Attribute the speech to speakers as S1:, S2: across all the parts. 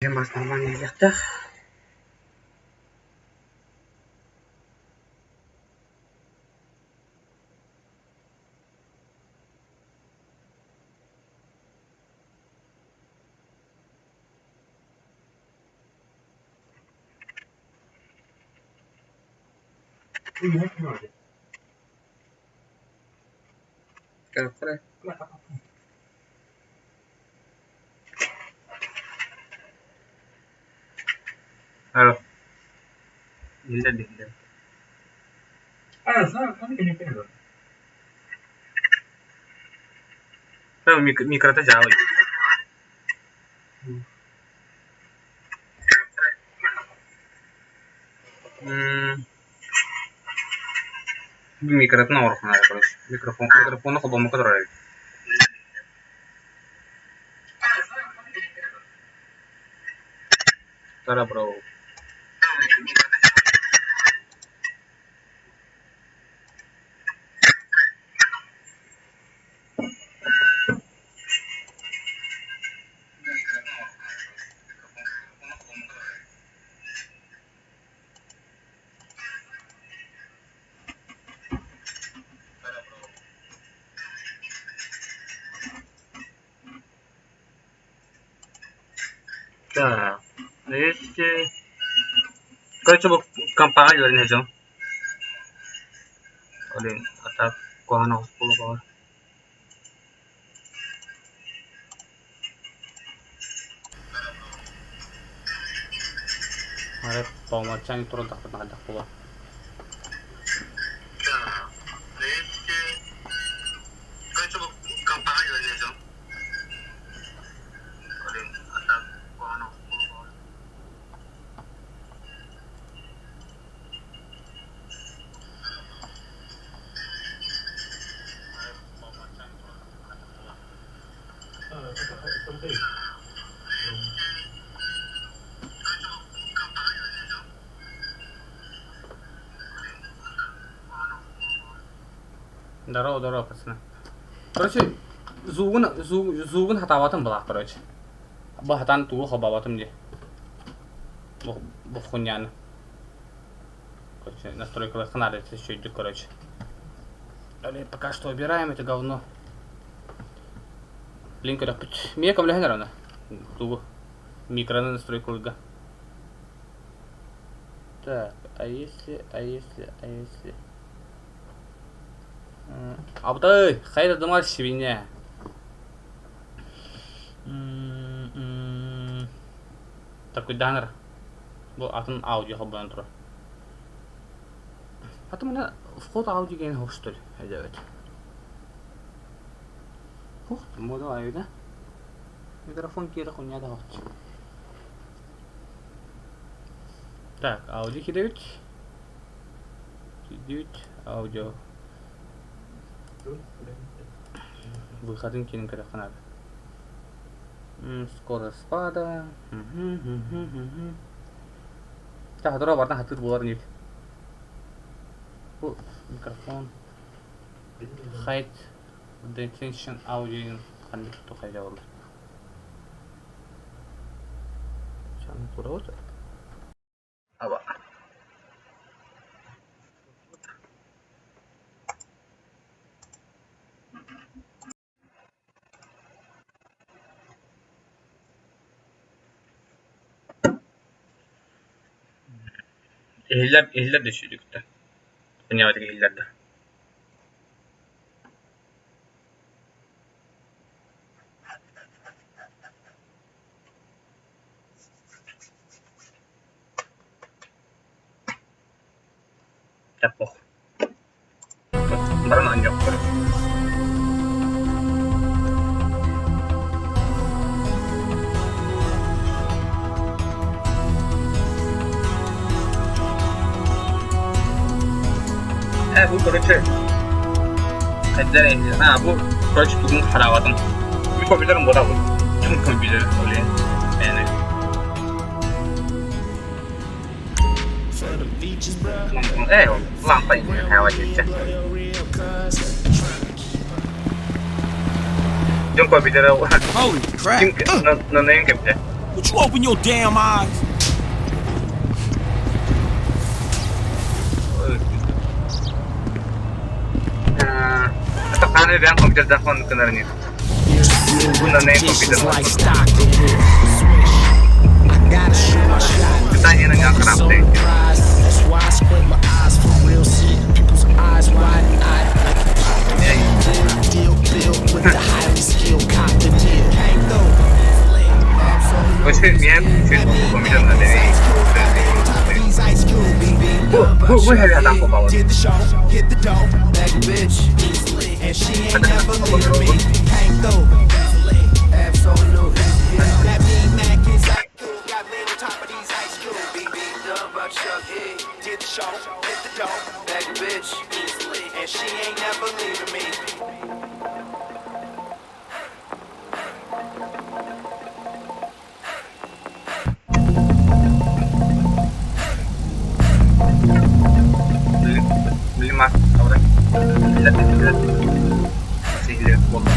S1: Mas nормально яхта. Кара. Halo. Hilda deh.
S2: Sana kan ini kan.
S1: Tahu mikronya jauh. Mikronya orang mana terus? Mikrofonnya kok bawa terus? Tara bro. Так, если... Короче, компания говорит, не Oleh attack kuangan 10 power. Ada pemacan itu roda ada kuat. Здорово, пацаны. Короче, зугын хатаватым была, короче. Бахатан тулу хабаватым де. Бухунян. Короче, настройка надо чуть-чуть, короче. Далее пока что убираем это говно. Линк это мне ковляхи наверное. Тулу. Микроны настройку лга. Так, а если... Абдай, хайда думал свинья. Такой данер. Был атын аудио хабан тро. А то меня вход аудио ген хош что ли? Хәдәвет. Хух, мода айда. Микрофон кире хуйня да хош. Так, аудио кидет. Аудио. Выходим кинем когда надо. Скорость спада. Так, а дорога хатыр булар нет. Микрофон. Height. Detention audio ханды то хайда olur. Чан турот. Аба. Ehiller düşürdük de. Dünyadaki ehillerde. Yapok. Barang anjak. Bu короче kajian bu короче бүгін қараватым. Компьютерім бола бұл. Компьютер оле. Лампа не хаwa жетті. Компьютер. Нанайын кепті.
S2: Would you open your damn eyes?
S1: Atakanı ben komputer telefon kenarını. Bunda ne komputer var? Kita yine yang kerap deh. Başka bir yer komputer ada nih. Bu her yerden kopar. Beli mas, apa lagi? Lihat. Masih lihat foto.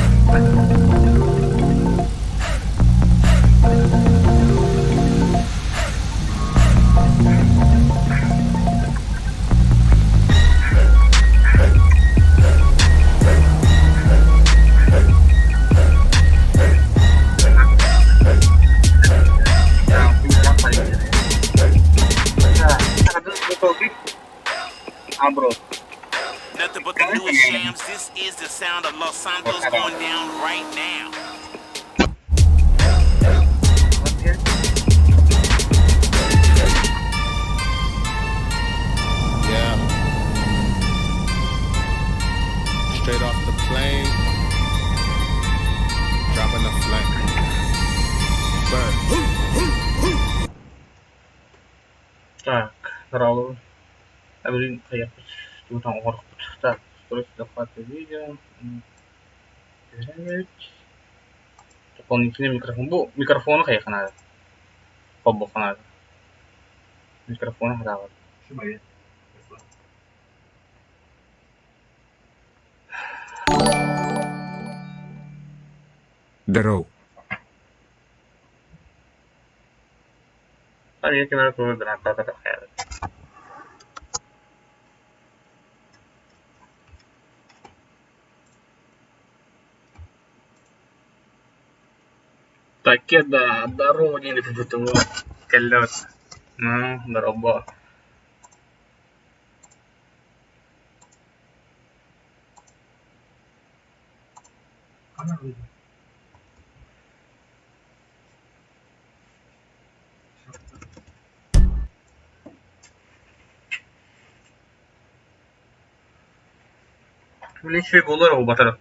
S1: Bro.
S2: Nothing but the newest shams. This is the sound of Los Santos going down right now.
S3: Yeah. Straight off the plane. Dropping the flame. Bird.
S1: Так, здорово. Блин, я тут там город. Так, скорость захвата видео. Дополнительный микрофон. Bu mikrofonu kayak kenal. Kobok kenal. Mikrofonu kenal. Coba ya.
S3: Здорово.
S1: А я кемер тур дранта такая. Так да, здорово, не лепету. Колёс. Ну, здорово. Блин, что голора у батара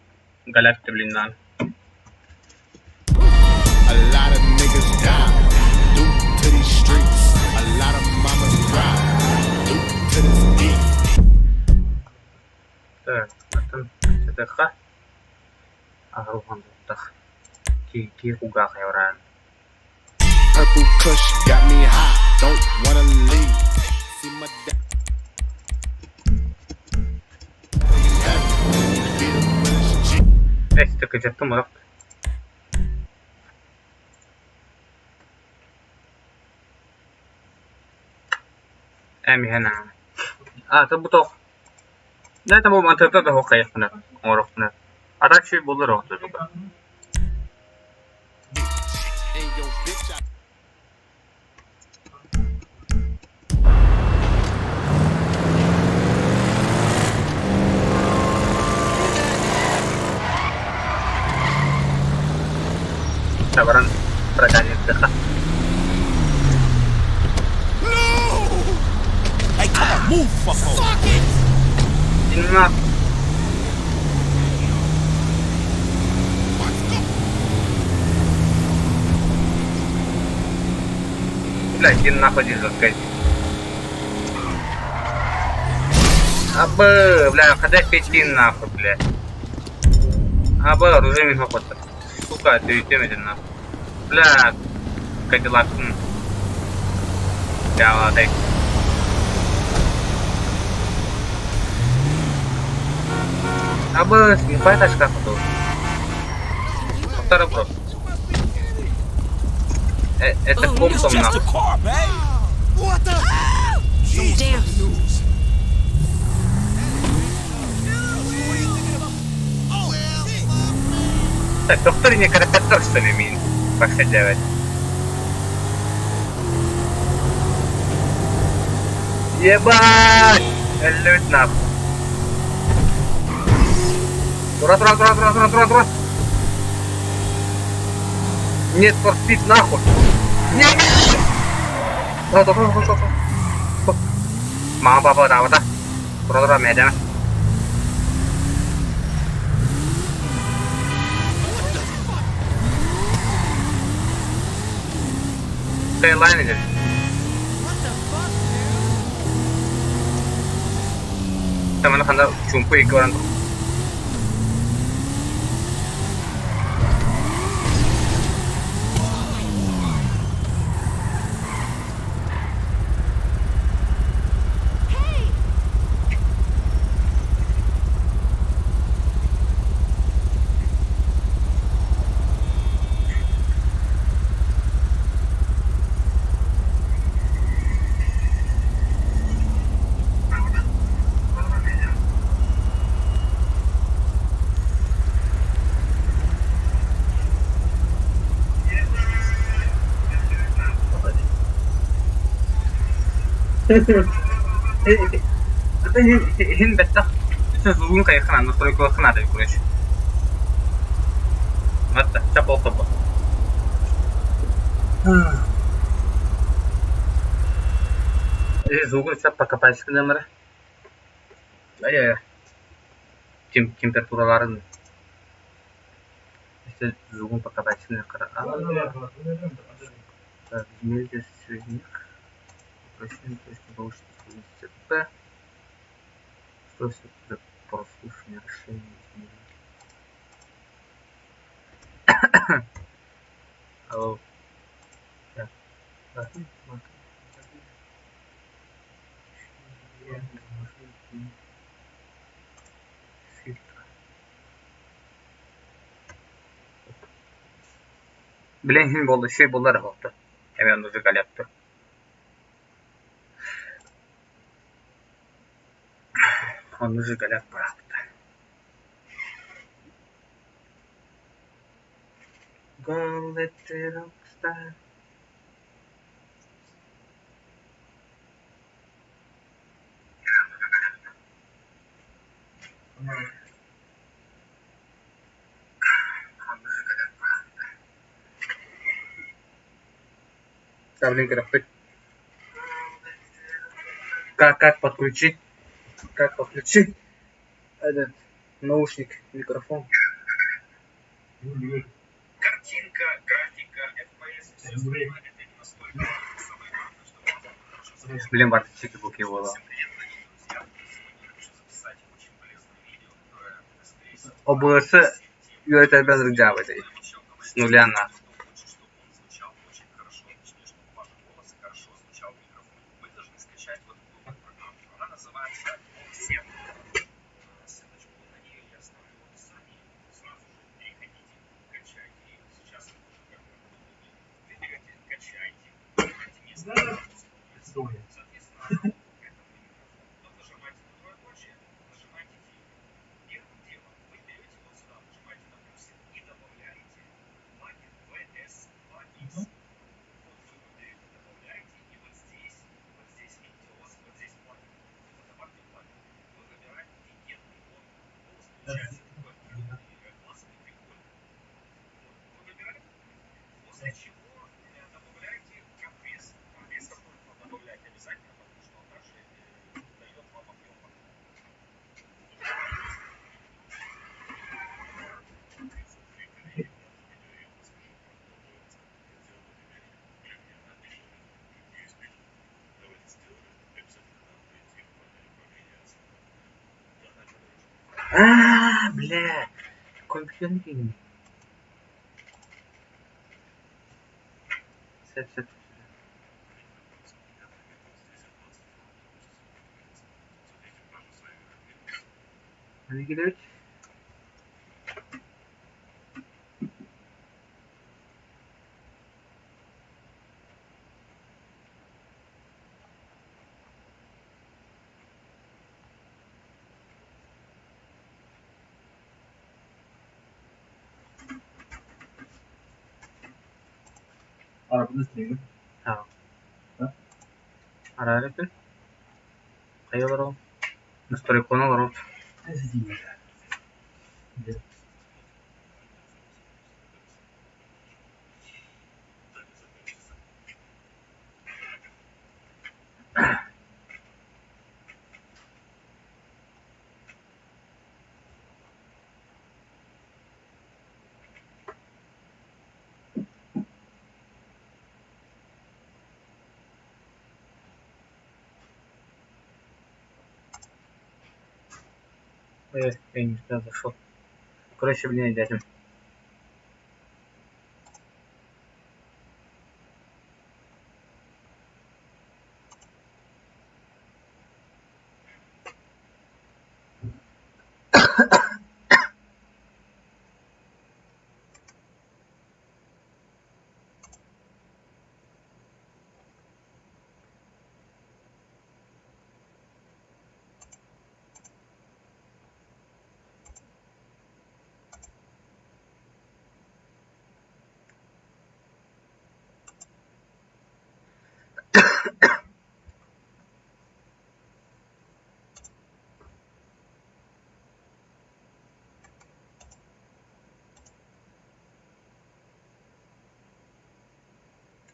S1: галактики, блин, на.
S3: A lot of niggas die due to these streets. A lot of mamas cry due to this beat.
S1: Так, это ха. Арухан так. Ки хуга хайран.
S3: Purple kush got me high. Don't wanna leave. See my dad.
S1: Так это мрак. هنا تبطخ لا تبغى ما تبغى هو خيفنا ورقنا هذاك شيء بقول له تبغى sabaran peraganya dekat.
S2: Hey, come on, move, fucker. Fuck it.
S1: Enough. Блядь, нахуй здесь заскать. Абы, бля, когда пяти нахуй, блядь. Абы, оружие минус хватит. Сука, ты ведь нахуй. Бля, Кадиллак. Бля, ладно. Абы, снимай тачка, потом. Второй вопрос. Это
S2: It's
S1: коптом
S2: just a
S1: нахуй.
S2: car, babe.
S3: What the?
S4: Damn.
S1: Так, доктор не карапетер, что ли, мин? Походявать. Ебать! Эллють нахуй. Тура. Нет, for speed нахуй. Нет! Тура. Мама, папа, да, вот так. Тура, медленно. Лайн идет. Там она хана чумпу и говорит. Это не бетта. Это звука и храна, настройку храна дай короче. Вот так, чапал. Здесь звук сейчас покопать номер. Температураларын. Если звук покопать номер. Так, измерить средних. Упрощение, то есть получится ЦП. Что это прослушивание решения измерения. Алло. Так. Bilen boldu, şey bollar oldu. Hemen müzik yaptı. Он müzik bıraktı. Go let the rockstar. Ставлю график. Как подключить? Как подключить этот наушник, микрофон?
S5: Картинка, графика, FPS, все остальное, это не настолько самое главное, что вам хорошо запомнить.
S1: Блин, бартичек блокировала.
S5: Всем привет, дорогие друзья. Сегодня я хочу записать очень полезное видео, которое, скорее всего,
S1: OBS это без рджавы, с нуля на.
S5: чтобы он звучал очень хорошо, точнее, чтобы ваш голос хорошо звучал в микрофоне. Вы должны скачать вот эту программу. Она называется Voxen. Ссылочку на нее я оставлю в описании. Сразу же переходите, качайте ее. Сейчас это уже как бы удобнее. Вы берете, качайте, выбираете место. Соответственно, это мой микрофон. Вот нажимаете на двоеточие, нажимаете фильтр. Первым делом вы берете вот сюда, нажимаете на плюсик и добавляете плагин VS2X. Вот вы его берете, добавляете, и вот здесь видите, у вас вот здесь плагин. Это добавьте плагин. Вы выбираете офигенный голос. Получается такой классный, прикольный. Вот. Вы выбираете, после чего добавляете компресс. Компресс какой-то добавляйте обязательно, потому что он также дает вам объем.
S1: Бля. Компьютер. Все. Анекдот.
S4: Arabanın üstüne
S1: Tamam.
S4: Ha?
S1: Hararetin. Kayıyorlar oğlum. Настрой var oğlum.
S4: Neyse değil.
S1: Я не туда зашел. Короче, блин, дядя.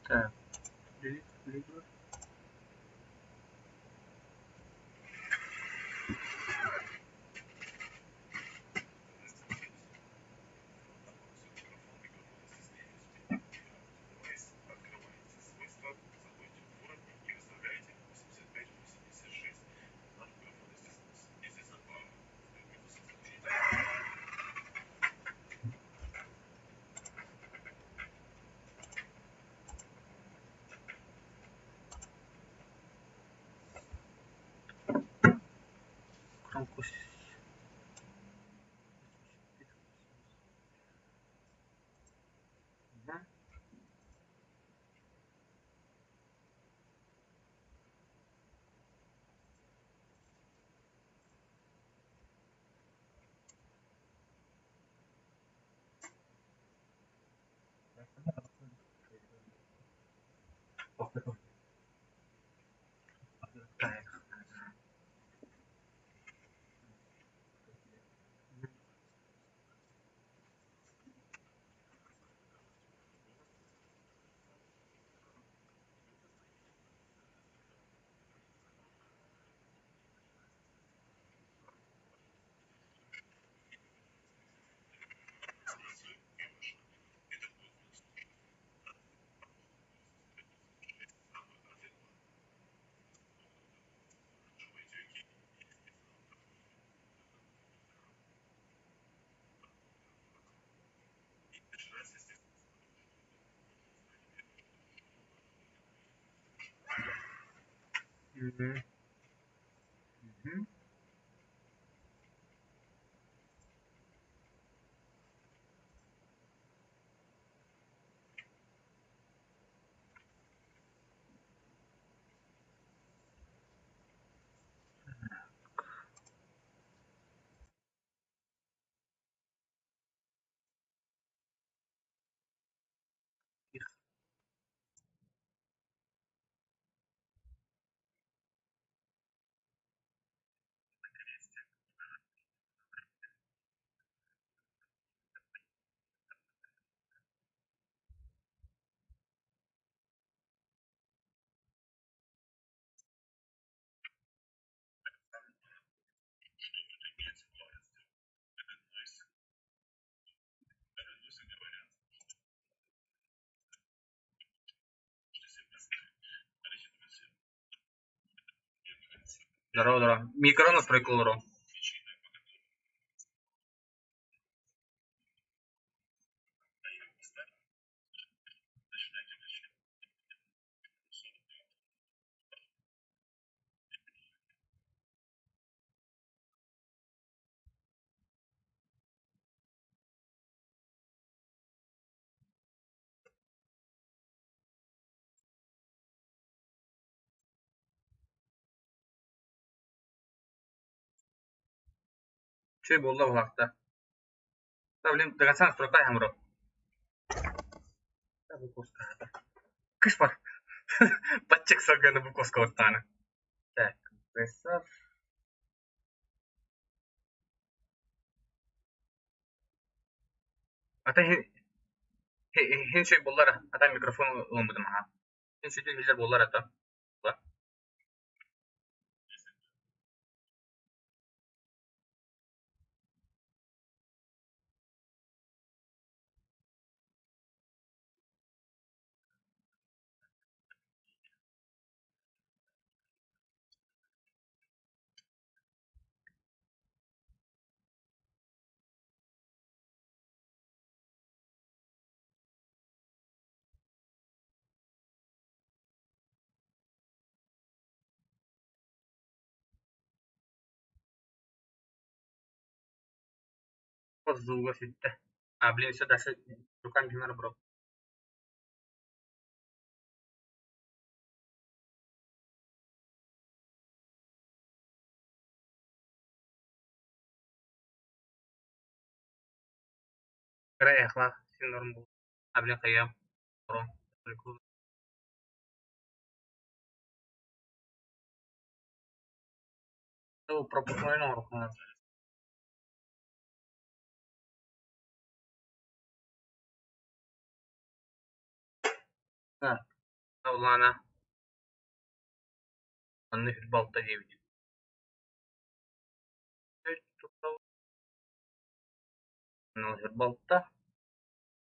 S1: Так. Громкость. Мгм. Так. Мгм. Мгм. Здорово, здорово. Микро настрой колору. Че болды бұл уақытта? Да, блин, до конца настройка, я умру. Да, вы просто. Кошмар. Подтекст Сагана Буковского стана. Так, Весов. Ата хин şey bollar. Ата mikrofon olmadı mı ha? Hин şey değil bollar ata. Позуга ситте. А, блин, все даже руками не надо, бро. Край ахла, все норм был. А, блин, хаям. Бро. Прикольно. Пропускной номер. Так, Саулана. Анны Фитболта 9. Ну, Фитболта.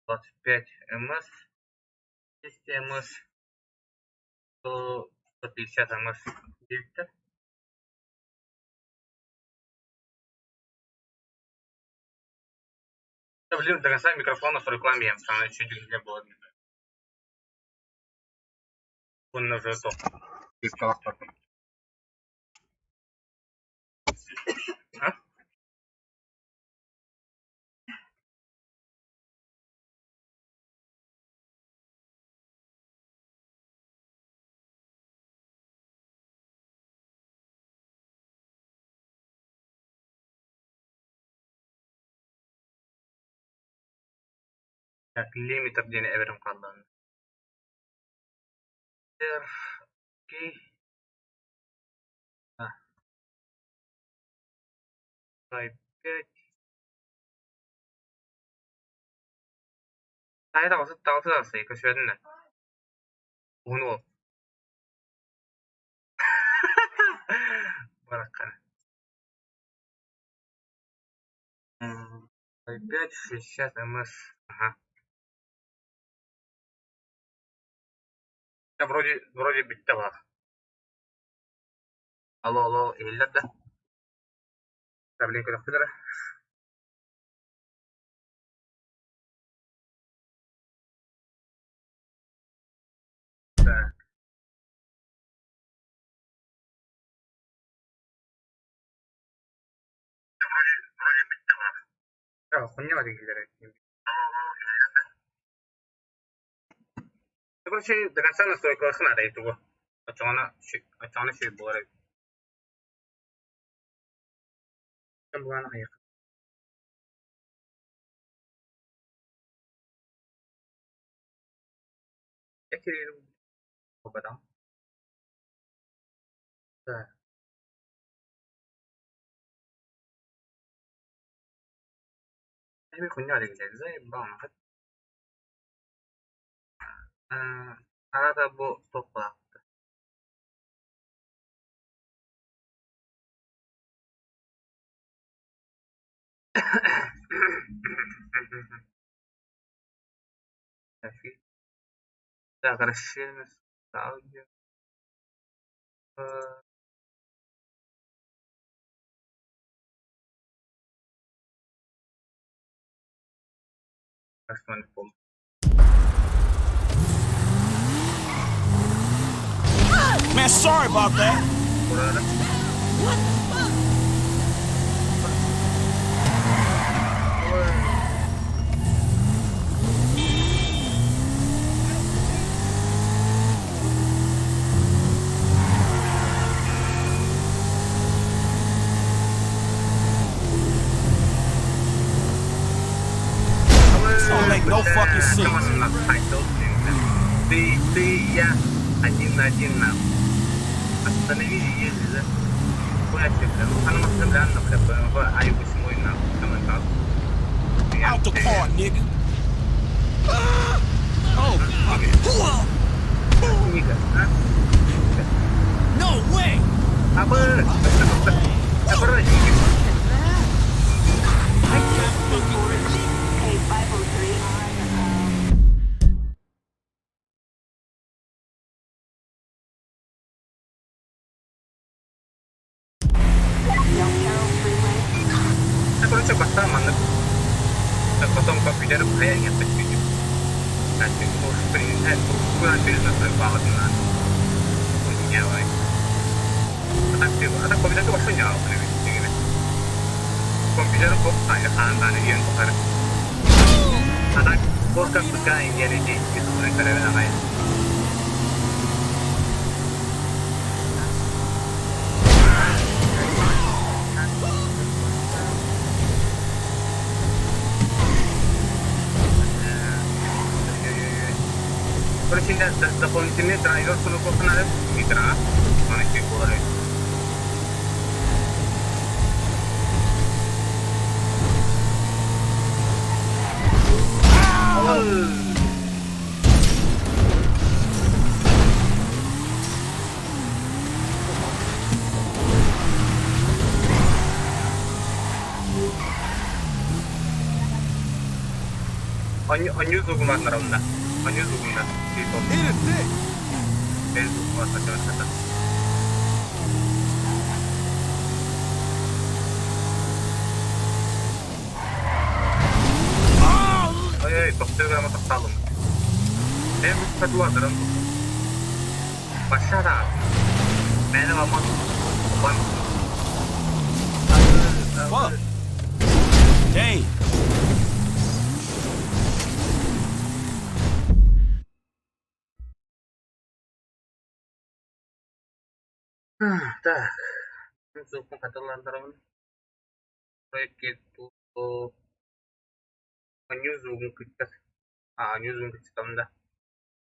S1: 25 МС. 200 МС. 150 МС. 9. Да, блин, до конца микрофона с рекламием. Там чуть не было. Он на зато. И колокольчик. А? Так, лимитер дені әверім қалдан. Окей. 5. Тайда осы тауты арсы, екі шөдің. Оны ол. Бараққаны. 5, 60 МС. Ага. Да, вроде бітті бар. Алло, елдер да. Да, блин, көдік білдірі. Так. Вроде бітті бар. Да, хуйня один келдері. Короче, до конца настройка надо и того. Очевидно, все было. Там была наехала. Я тебе попадал. Да. Я хуйня делать, заебал. Arada bu topla. Так, расширенность аудио. А что не помню.
S2: Man, sorry about that.
S1: What the fuck?
S2: This don't make no fucking sense.
S1: Ты, я. 1 на 1 нахуй. Остановили, езжи, да? Хуя тебе, бля. Ну, она может, бля, Анна, бля, БМВ, ай-8 нахуй, комментар.
S3: Out the car, nigga. Oh,
S1: Книга, а?
S3: no way.
S1: Абы! Оборотники. Я, короче, поставил манок. Так потом компьютер влияние подсветит. Значит, можешь принять, куда через настрой баллов не надо. Не давай. А так компьютер вообще не надо, блин. Компьютер просто я хандан и ен покар. А так просто пускай не летит, без приколя давай. Короче, дополнительный драйвер просто надо игра. Он еще более. Анью зугумат наравна. Анью зугумат.
S3: In a dick.
S1: Без зугумат начала. Ой, повторяю, мы поставим. Я бы подла дорогу. Пошара. Меня вам он.
S3: Fuck. Dang.
S1: Так. Зугум каталан дорогу. Проект itu Анью зугум kita. Анью зугум kita там да.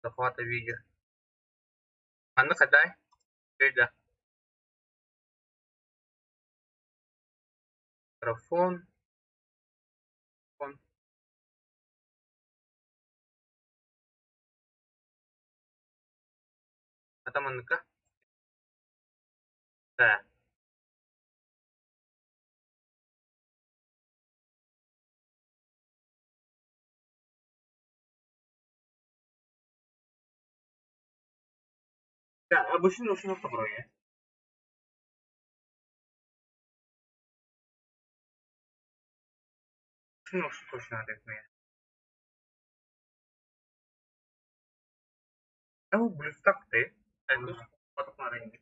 S1: Захвата видео. Anda катай. Беда. Микрофон. Atau menikah? Nah, ya, обычно нужно второе. Ну, что точно надо мне. Ну, блин, так ты. Это потом на рынке.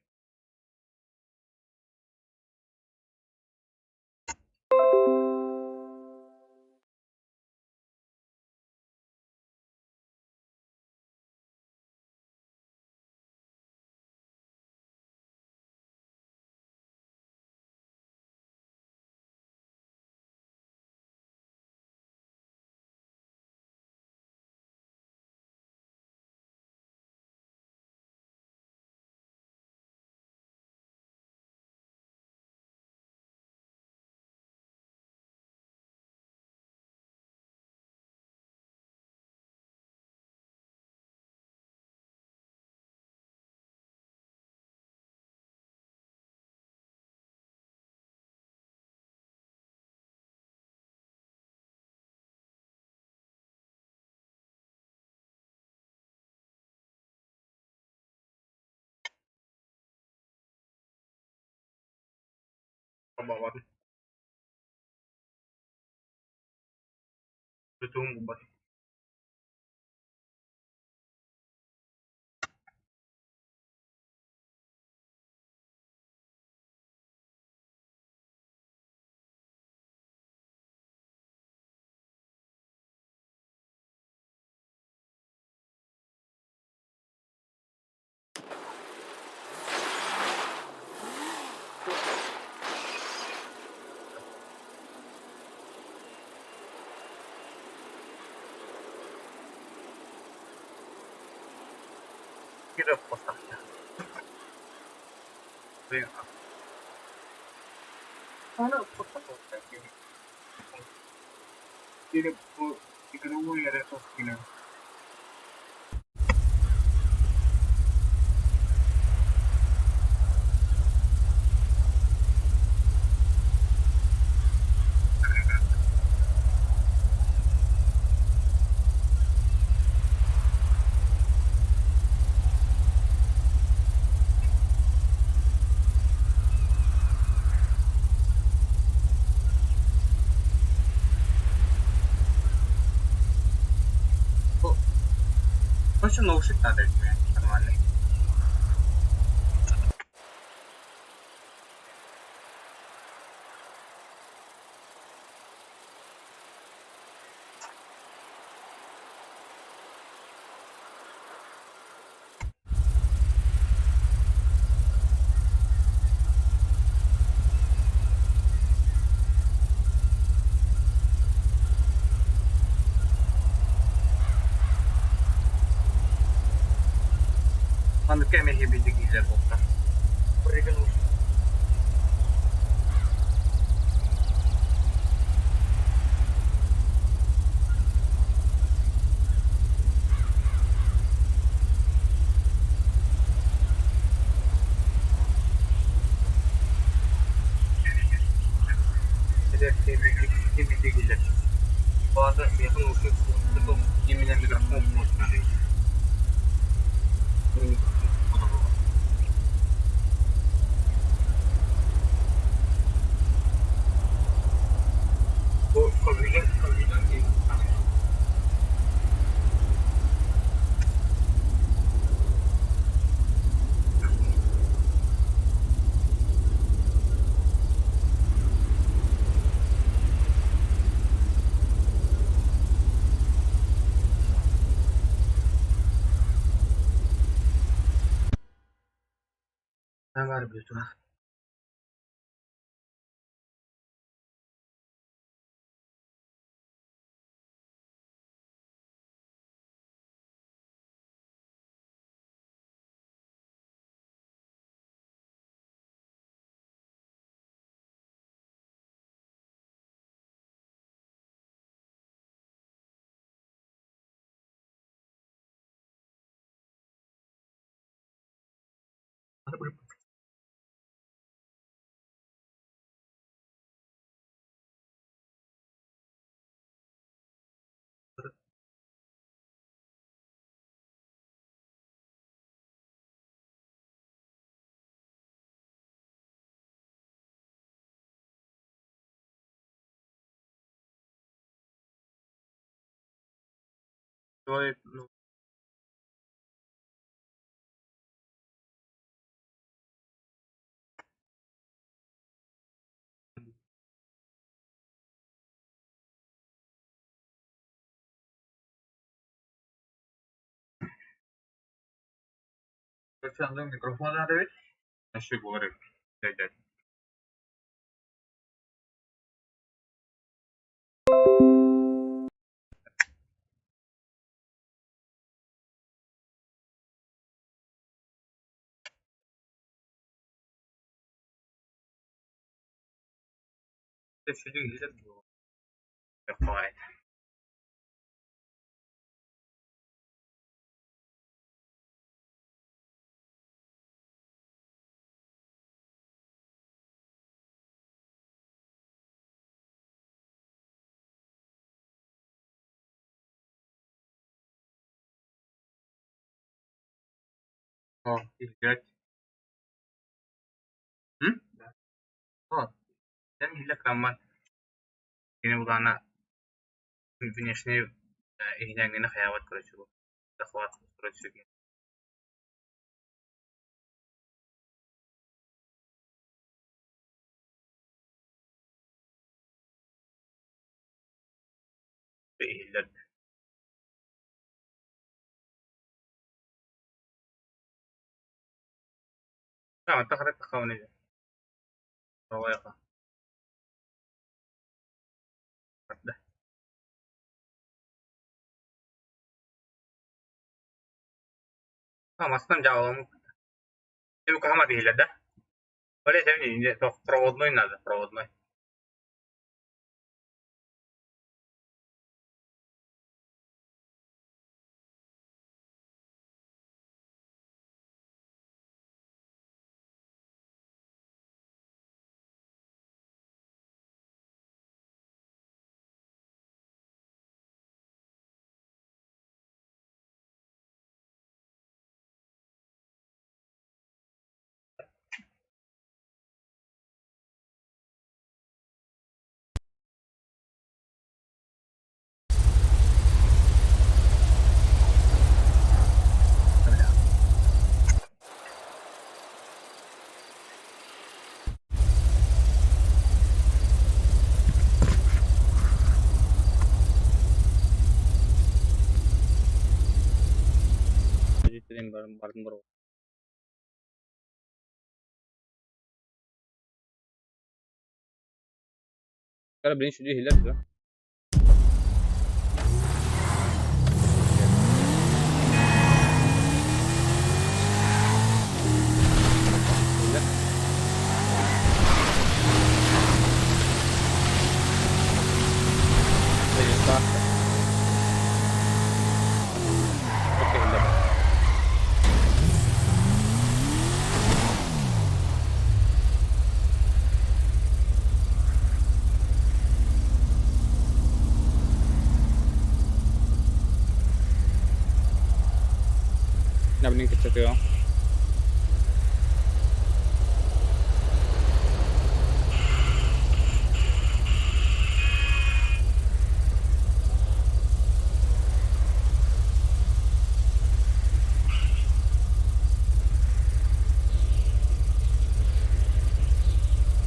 S1: Побавар. Притом губать. kira kotak ya. Sana kotak kotak ini. Jadi dulu ya ada tos ini. Başka ne olacak da değil mi? Normalde. Quando quer me repetir que quiser voltar. Por aí que não. Ele repetir que quiser. Bazı yakın uçuk tutup yeminle mikrofon konuşuyor. Bu kombinasyon değil. Ne var bir tane? Şöyle şu anda mikrofonlar evet. Aşık olarak. Evet. Teşekkür ederim. Yapay. O, ihtiyaç. Hı? O, ben ilk zaman yine bulana внешне ihtiyaçlarını hayat kuracak. Захват kuracak. İhtiyaç. Tamam, takara takavını. Rovaya kalktı. Мастан жабылган. Yokohama değiller de. Öyle sevmiyorum. Проводной надо, проводной. Cidden barın var. Cara, beni şu hile diyor. Hile. Hile sağ. Okey hile. Nabning kecil.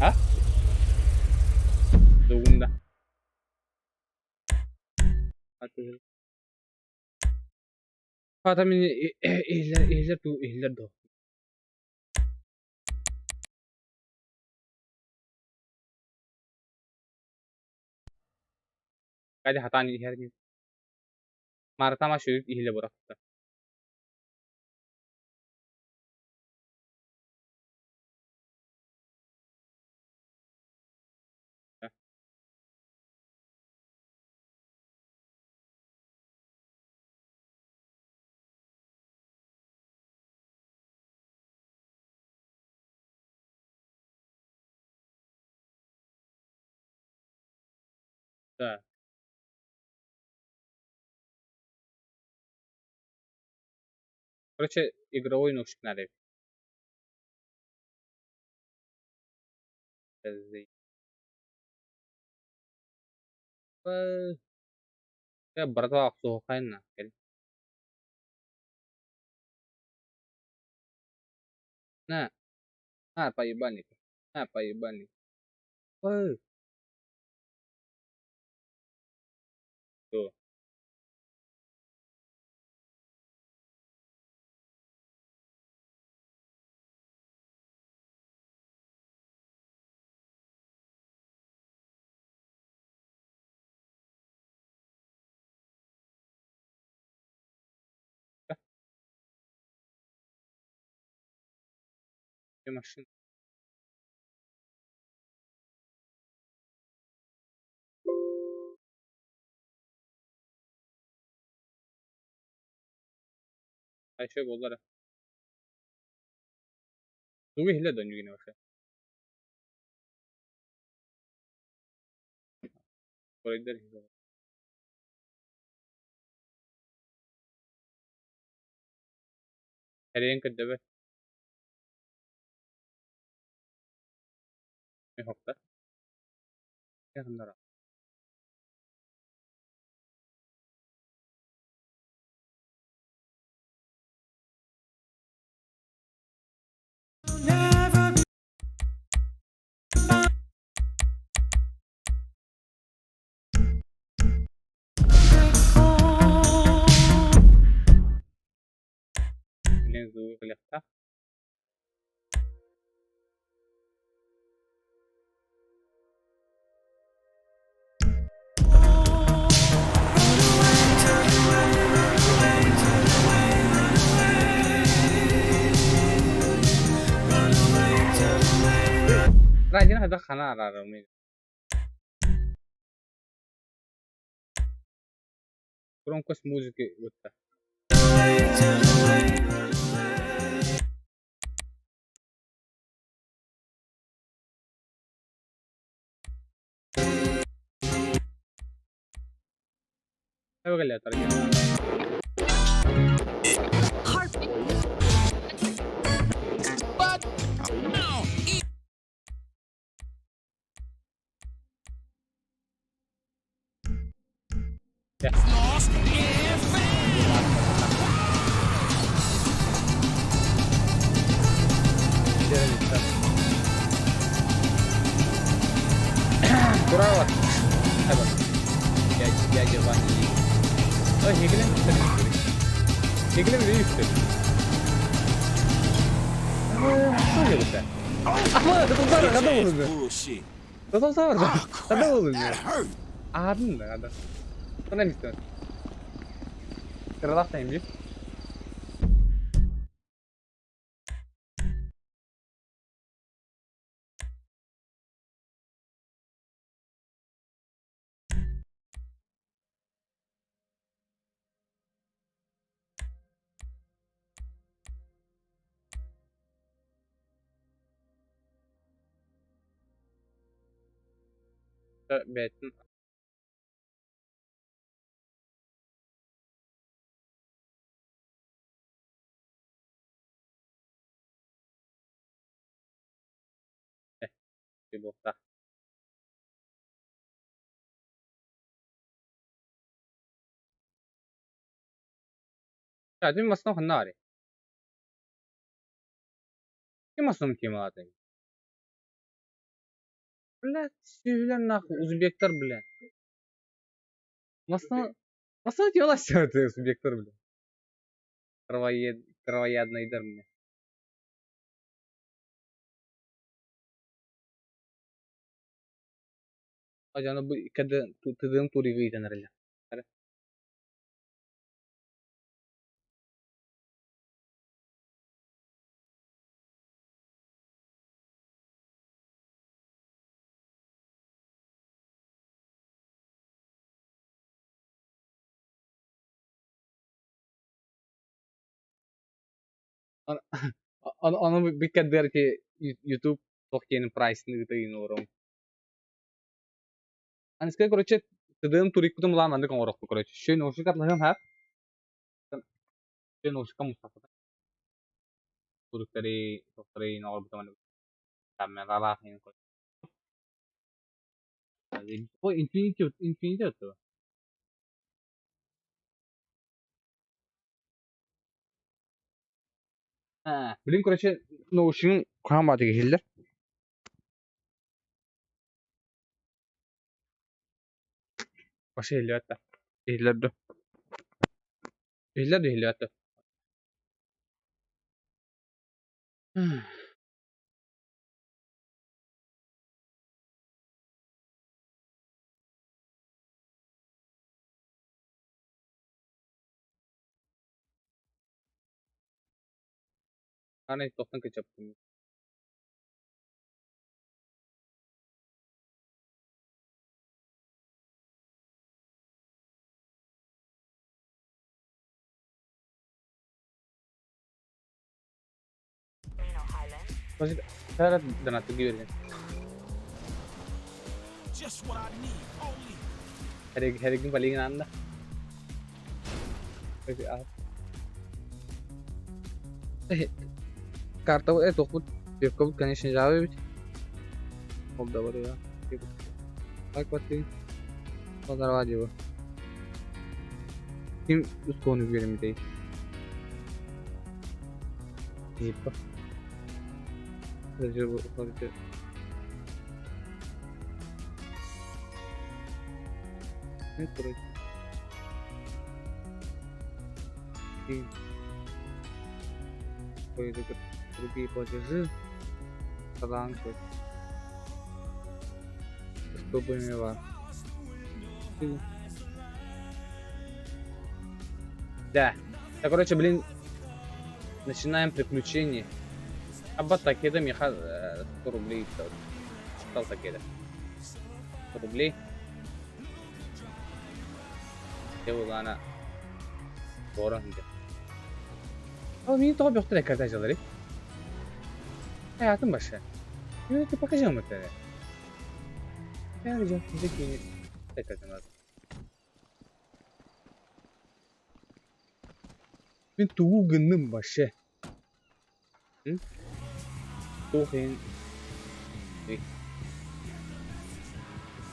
S1: Ha? Segunda. Fatami ihler tu ihler do. Kaya hatani ihler ni. Marta ma şuyuk ihle bıraktı. Da. Короче, игровой ножик надо. Ya berarti waktu kan nah. Nah, apa iban itu? Apa iban itu? Oh, tuh. Ini mesin. Ayşe bollar. Dua hile dönüyor yine başa. Orayı da hile. Her yerin kadar ne hafta? Yakınlara. Bilen zuwa kelihta.
S4: راجعين هذا خنا رامي برونكوس موزيكي وتا ايوه قال لي ترجع Kurawat. Apa? Ya Giovanni. Oh, Hegelen. Hegelen very good. Oh, ya betul. Ama kata oldu.
S2: Bullshit.
S4: Kata oldu. Kata oldu.
S3: That hurt.
S4: Adın da kata. Sana ne istiyorsun? Kıralaktayım bir. Betin. Bir bokta. Ya dün masno hanari. Kim masno kim adı? Ulan sivlen nak Uzbekler bile. Masno diyorlar söyledi Uzbekler bile. Kırvayadnaydır mı? Acaba bu kadar tutduğum turi gıydı nerede? Onu bir kadar ki YouTube Tokyo'nun price'ını gitu orang. Ani sekarang короче tutduğum turi kutu mulan nanti kau orang короче. Şey ne olsun katlarım hep. Şey ne olsun kamu Mustafa. Turi dari dokter ini orang berteman. Kamera lah ini. Oh Infinity tuh. Ha, bilin короче Notion'un kuramacı geçildi. Başka hilli hatta. Hillerdi. Hilli hatta. Ana toptan kaçaптım. Başka her danatı görüyorum.
S2: Just what I need, only.
S4: Her gün paling anda. Peki al. Karta tokut Birkovut конечно жаве ведь. Оп добре я. Как пати? Подарвать его. Kim üst konu bölümündeyiz. Типа. Даже вот ну, короче. И какой-то другие платежи. Таланты. Чтобы не var. Да. Так, короче, блин, начинаем приключения. Абба так, это мне 100 рублей. salsa كده رجليه يلا أنا doğru önce. Oğlum yine top yoktu röportajları. Hayatın başı. Yönetip bakacağım ötede. Yani bizdeki yeni röportajlar. Ben tuğu gındım başı. Hı? Tuğun.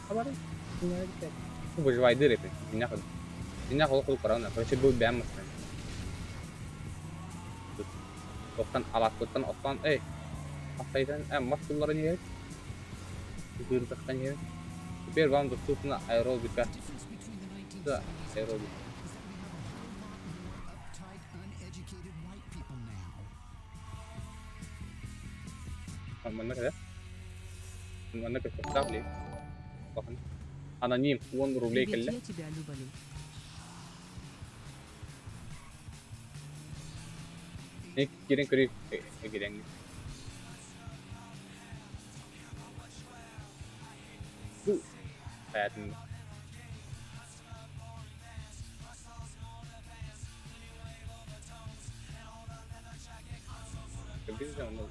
S4: Kabarı. Bunlar işte. Bu juvaydı repet. Dinle kalau kurang nah. Kalau sebut bemas kan. Doktan alat doktan ostan Aktaydan mas kulların yeri. Gırdıktan yeri. Bir вам доступна аэробика. Да, аэробика. Mana kada? Mana ke stop li? Bakın. Anonim won ruble
S6: Привет,
S4: kelle.
S6: я тебя люблю.
S4: Ne kiren kiri giren. Bu hayatımda. Biz de onu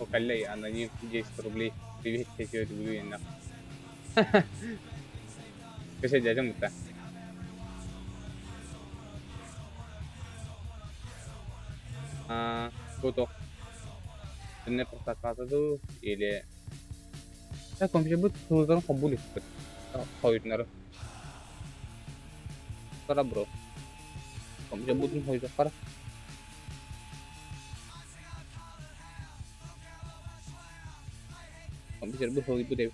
S4: وقال аноним 10 рублей. Привет, я тебя люблю, я нахуй. Kasi dyan mo ta. Tutok. Ini perkataan tuh ile. Ya komşu bu soruları kabul etti. Oyunları. Para bro. Komşu bu tüm oyuncu para. Komşu bu oyuncu dev.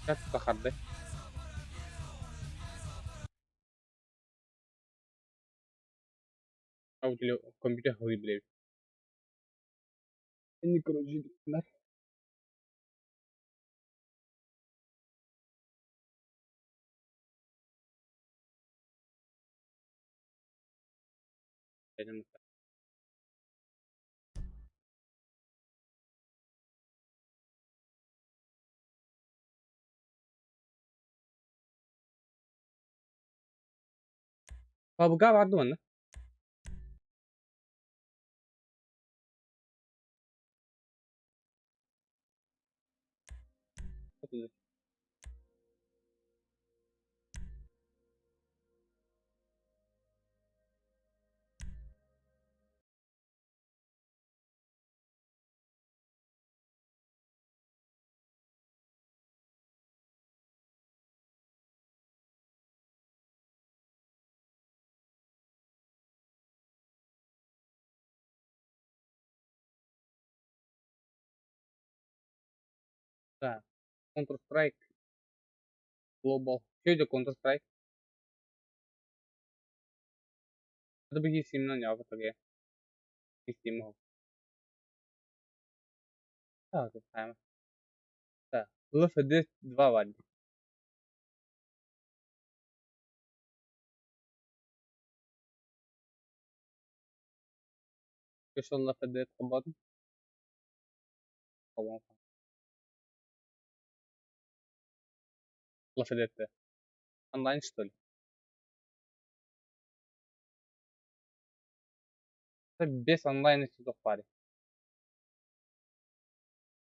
S4: Kaç kahardı. Audio komşu oyuncu dev. Ini kerugian benar. Dyan mo ta. Pabuga vardı mı? Nah, Counter Strike Global. Şey de Counter Strike. Ada bir isimden ya tabii. İsim o. Tamam. Tamam. Laf edes 2 vardı. Special laf edes kapadım. Tamam. Laf edes de. Online что ли? 5 онлайн еще в паре.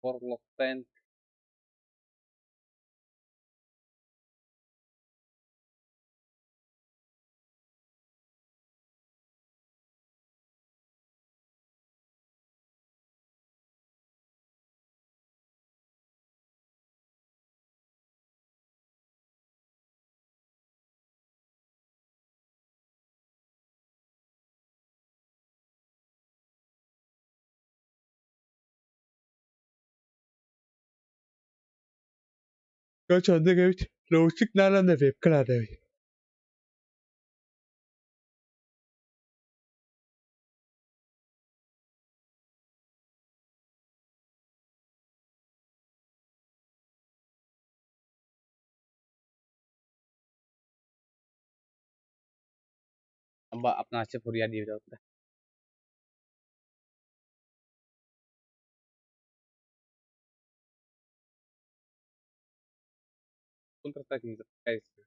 S4: World of Tanks. Kaçanda geç. Lavuşuk nereden de kırar demiş. Amba अपना अच्छे फुरिया दिए जाता है. कौन तरह की कैसे?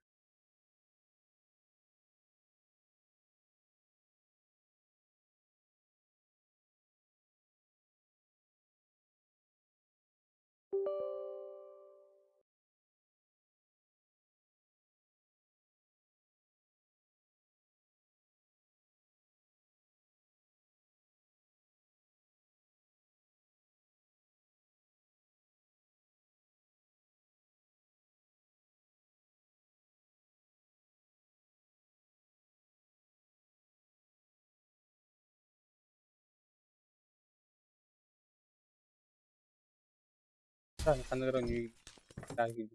S4: Kan negara ni lagi.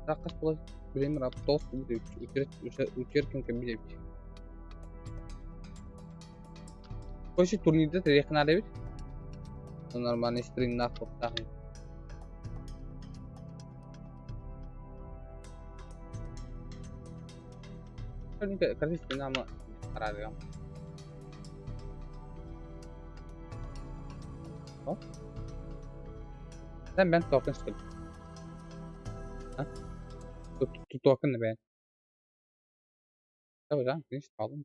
S4: Rakas pula bilim raptos gitu. Ucir kan kami jadi. Kau sih turun itu tadi kenal deh. Normalnya string nak kota. Kan ini kasih string nama ragam. Oh? Sen ben token skill. Ha? Tu token ne ben? Tabii lan, finish aldım.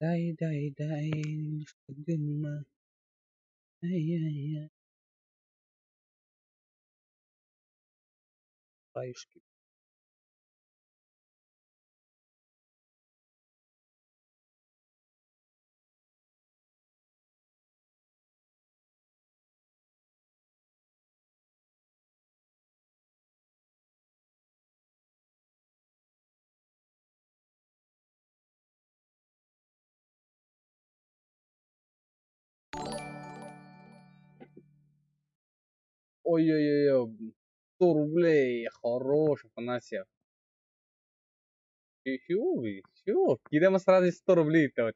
S4: Day, istedin ay. Rayuski. Ой-ой-ой, турблей, хорош, Афанасьев. Чего? Кидем сразу 100 рублей-то вот.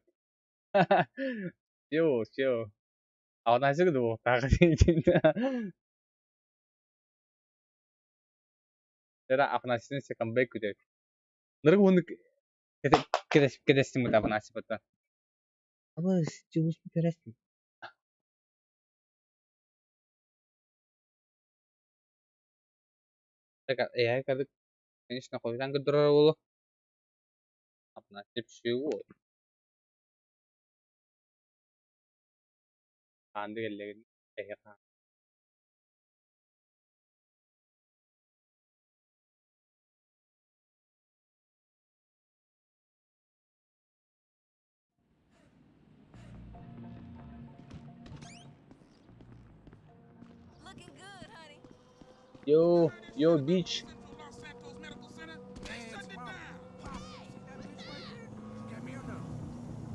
S4: Чего? Афанасьев думал, так Era Афанасьевны second back gitu. Ныргы оны kedestim Афанасьев это. Ama чего спирасти? Так, я когда конечно koydan gıdırar oğlu. Афанасьев чего? Kandı geldi.
S6: Looking good, honey.
S4: Yo, beach.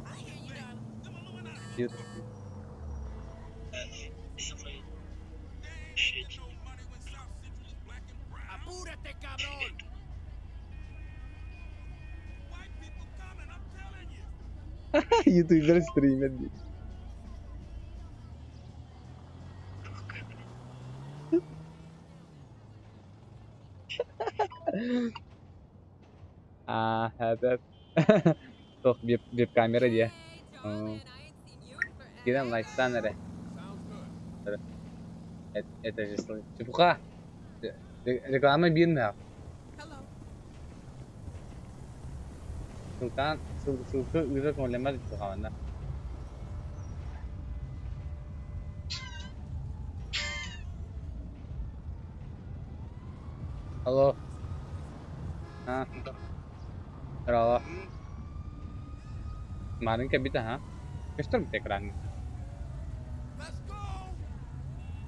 S6: I hear you, darling.
S4: Beautiful.
S3: ¡Apúrate, cabrón!
S4: YouTuber stream ediyor. Evet. Çok bir kamera dia.
S6: Hey, Joe, man, I ain't seen you in forever.
S4: Giren like'tan nere? Eteceğiz. Çubuğa. Reklamı bilme ya. Sultan, sultan ürek olamaz bu havanda. Halo. Ha. Berapa? Kemarin kayak gitu, ha? Pistol tekeran.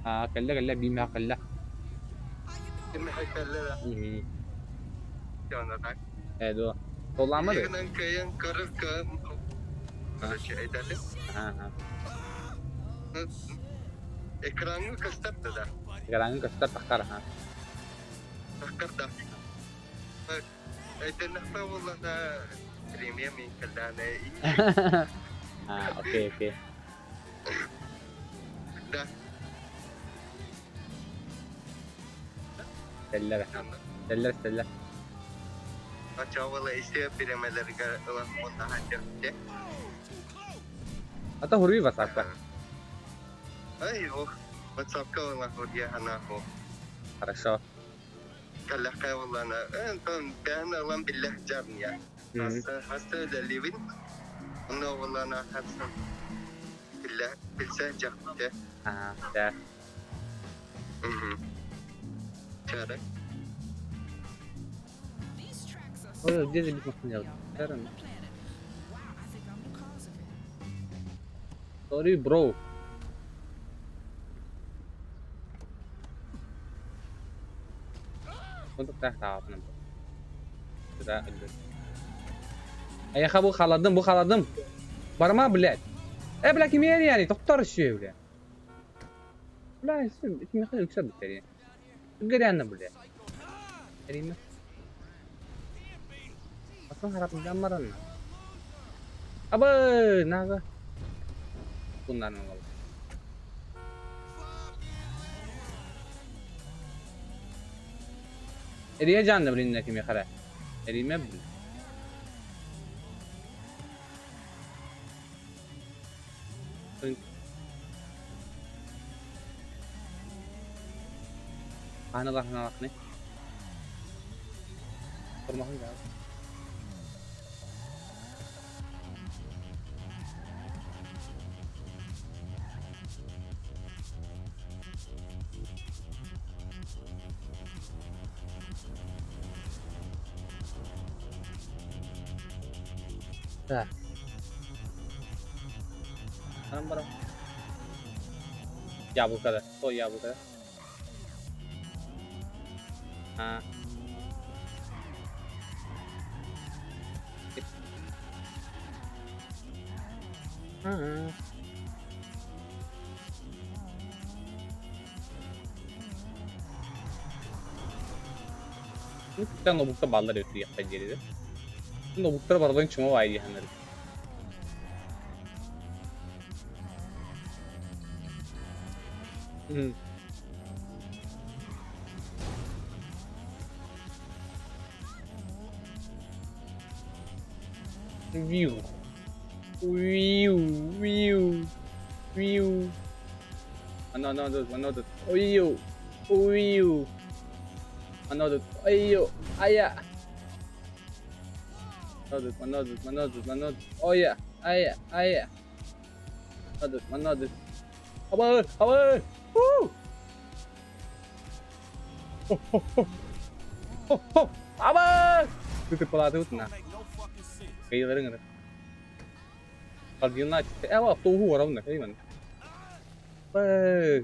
S4: Ah, kalla bima kalla.
S1: Şimdi hakaller
S4: İyi.
S1: yanlar.
S4: Edo. Dolanmadı.
S1: Yakından kayan karık şey edelim.
S4: Ha ha.
S1: Ekranı gösterdi de.
S4: Sekarang kita takar ha.
S1: Takır da. Edelim vallahi da premium kallana
S4: Ha, oke.
S1: da.
S4: Seller.
S1: Açavalı istiyor primeleri olan daha önce.
S4: Atau huruf bahasa apa?
S1: Ay oh. WhatsApp ka wala ko dia ana ko.
S4: Хорошо.
S1: Kalla ka wala na. Anton ben alam billah jarniya. Hasta da livin. Ona wala na hasta. Billah bilsah jahte.
S4: Ah, ya.
S1: Cara.
S4: Oh, dia jadi makan jauh. Sekarang. Sorry, bro. Untuk tahu nanti. Sudah ada. Ayakha bu khaladım. Barma blad. Blad kim yani? Doktor şu blad. Blad şu kim yakın yüksek bir şey. Geri anne blad. Erime. Aslan harap gambaran. Aba, naga. Bunlar ne oldu? Eriye canlı bilin kim yakara. Erime bil. Ana ne? Sormakın ya. Dah. Barang. Ya bu kadar. Oh ya bu kadar. Ha. Ha. Kita ngebukta ballar itu ya jadi. Ngebukta barusan cuma wae ya hanır. View. Another. View. Another. Ayah. Another. Oh yeah. Ayah. Another. Abang. Woo. Abang. Itu pelatih tuh nah. Kayak orang nggak. Kalau dia nak, apa tuh orang nak kayak mana?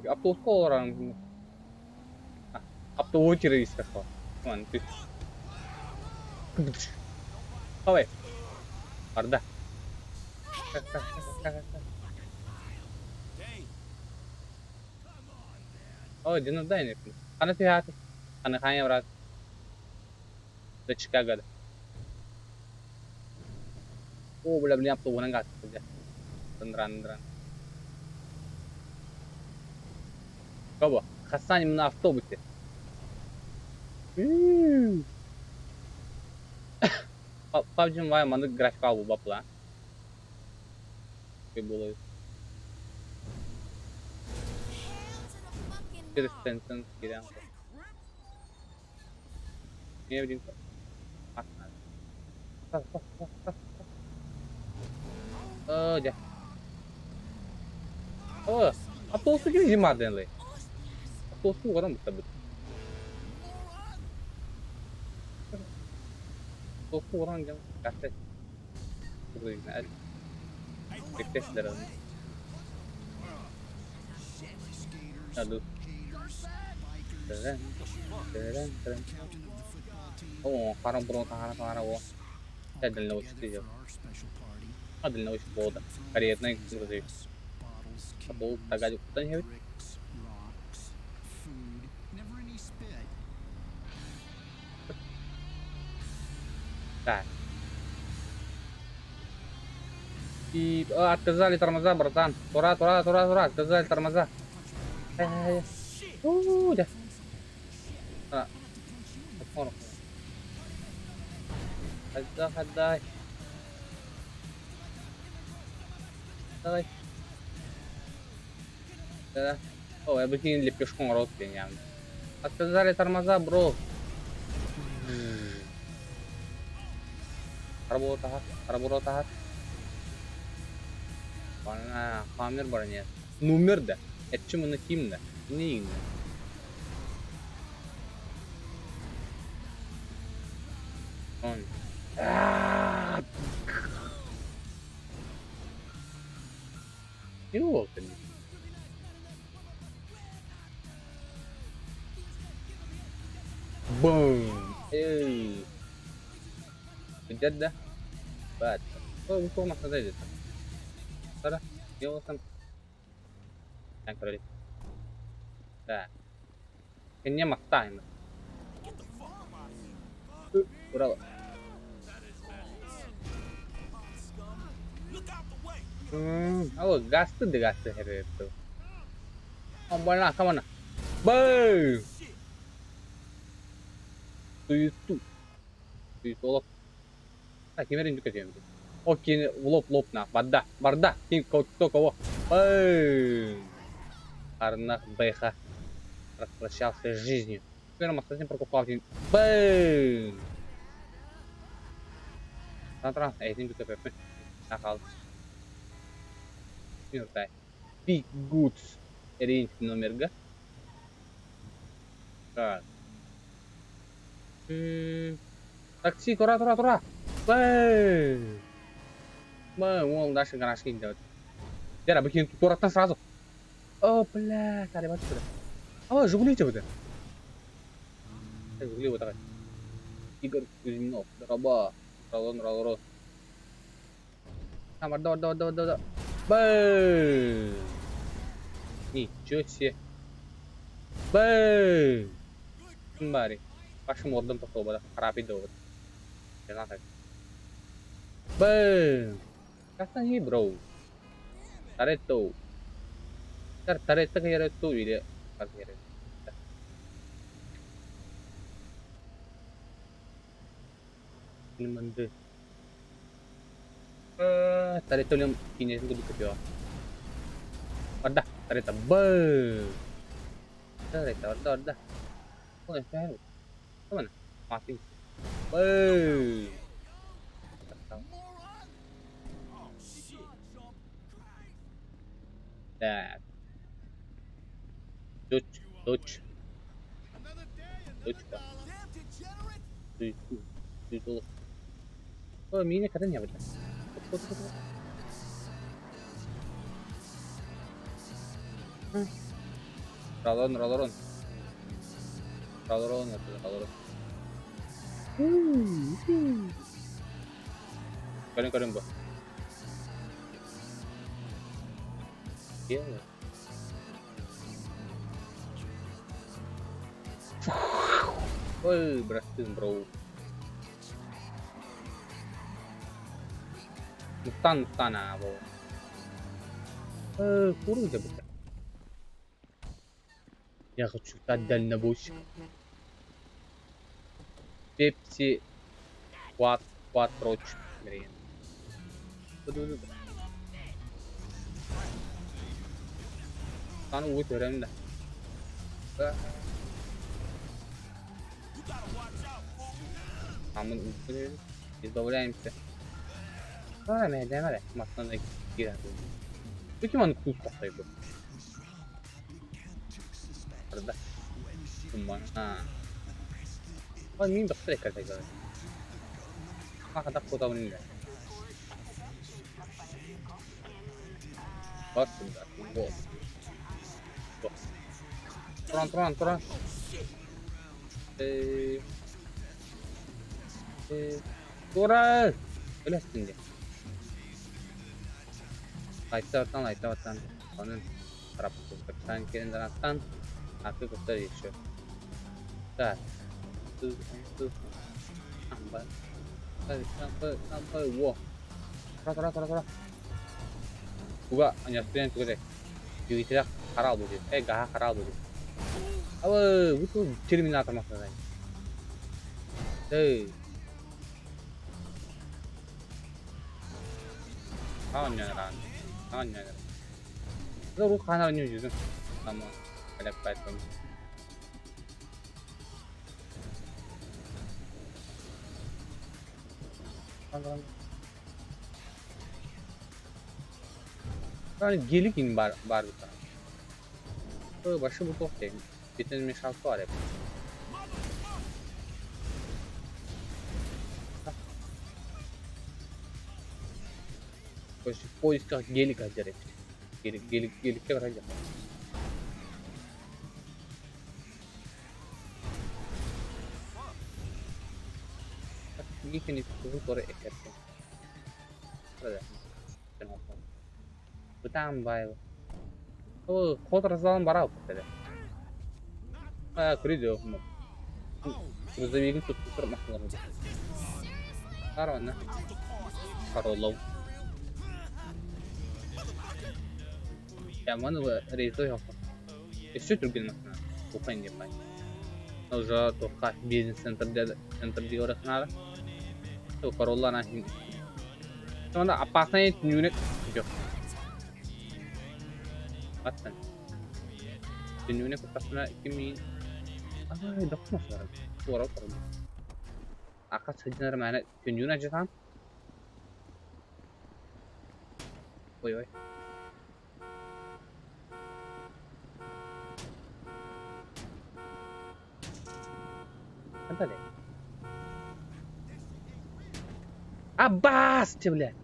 S4: Apa tuh orang? Apa tuh ciri istilah? Mana tuh? Apa? Arda. Oh, jenuh dah ini. Karena sih hati. Karena kayaknya berat. Udah Chicago dah. Oh, beli apa tuh enggak saja. Beneran. Coba, khasan min avtobus ya. PUBG var mı? Grafik al bu bapla. Bir buluyor. Resistance giren. Ne bileyim. Atma. Oh, ya. Oh, atolsu gibi jimaden le. Atolsu orang betul. Atolsu orang yang kasih. Betul. Bekleşler onu. Aduh. Keren. Oh, karang burung tangan wo. Ada lalu sih. Ada lalu sih boda. Kariyatnya itu sih. Kabul tagajuk tanya hebat. Dah. И отказали тормоза, братан. Тура, отказали тормоза. Да. Отдай. Давай. Да. О, я бы кинул лепешком рот меня. Отказали тормоза, бро. Работа. Bana kamir var ne? Numar da. Etçi bunu kim de? Ne yiyin? On. Ne oldu? Boom. Bجد بات. هو ما خذيته. Tara, yausan. Yang kali. Dah. Kayaknya makta ini. Berapa? Oh, gas tuh hari itu. Oh, mana? Kemana? Boom. Tuh itu. Kimerin juga sih. Окей, лоб на, барда, кин кто кого. Арнах Бэха распрощался с жизнью. Теперь он совсем прокупал. Бэм! Смотри, этим кто пепе. Нахал. Минутай. Big Goods. Рейнс номер га. Так. Такси, тура. Бэм! Он дальше гаражки не делает. Дера, быкин тут туратан сразу. О, бля, каре бачу сюда. А, Жигули вот это. Жигули вот такой. Игорь Кузьминов. Раба. Ролон. Амар, давай. Бэм. Ничего себе. Бэм. Кембари. Вашим ордом такого, рапидо. Jangan tak. Bang. Kata ni bro. Tarik tu kaya tu dia. Kaya. Ini mana? Tarik tu yang ini tu dekat dia. Ada, tarik tu. Bang. Tarik tu. Oh, saya. Mana? Mati. Bang. That. Touch. Tuh. Oh, mini katanya betul. Rolon. Kalian bah. Iya. Woi, berhasil bro. Muktan apa? Kurang aja betul. Я хочу стать дальнобойщиком. Пепси Quattro. Блин. Sana uyut öğrenin de. Aman üstüne biz doğrayayım size. Sonra meydan var ya, masana da girer. Peki bana kul tahtayı bu. Arada. Kumman. Ha. Ay miyim doktor ekar tekrar. Kadar kota bunun da. Bak bunda. Bu. Turan. Turan. Ölesin diye. Light'ta vatan. Onun tarafı tuttuktan kerinden attan. Artık kurtar geçiyor. Güzel. Sus. Sampai. Wow. Tora. Juga nyatuin tuh deh. Jadi tidak haral bu. Gak haral bu. Apa? Butuh Terminator maksudnya. Kawan. Lalu kanalnya juga sama ada platform. Yani gelik in bar bir tane. Böyle başı bu top değil. Bitinmiş şansı var hep. Başı poiska gelik acar hep. Gelik kadar acar. Gikini tuh kore ekerken. Ada. Kenapa? Tambah. Oh, kota rasalan barau pada. Kuri jauh mau. Terus dia bikin tutup masalah. Karena Karolo. Ya mana rezo ya? Itu Turkin masalah. Bukan dia pak. Уже только бизнес-центр di orang sana. Tuh Corolla nahin. Cuman apasnya unit jauh. Atsan. Unit kutasnya kimi. Dokter masuk. Suara. Akas sejenar mana unit aja kan? Oi. Ada deh. Abbas блядь.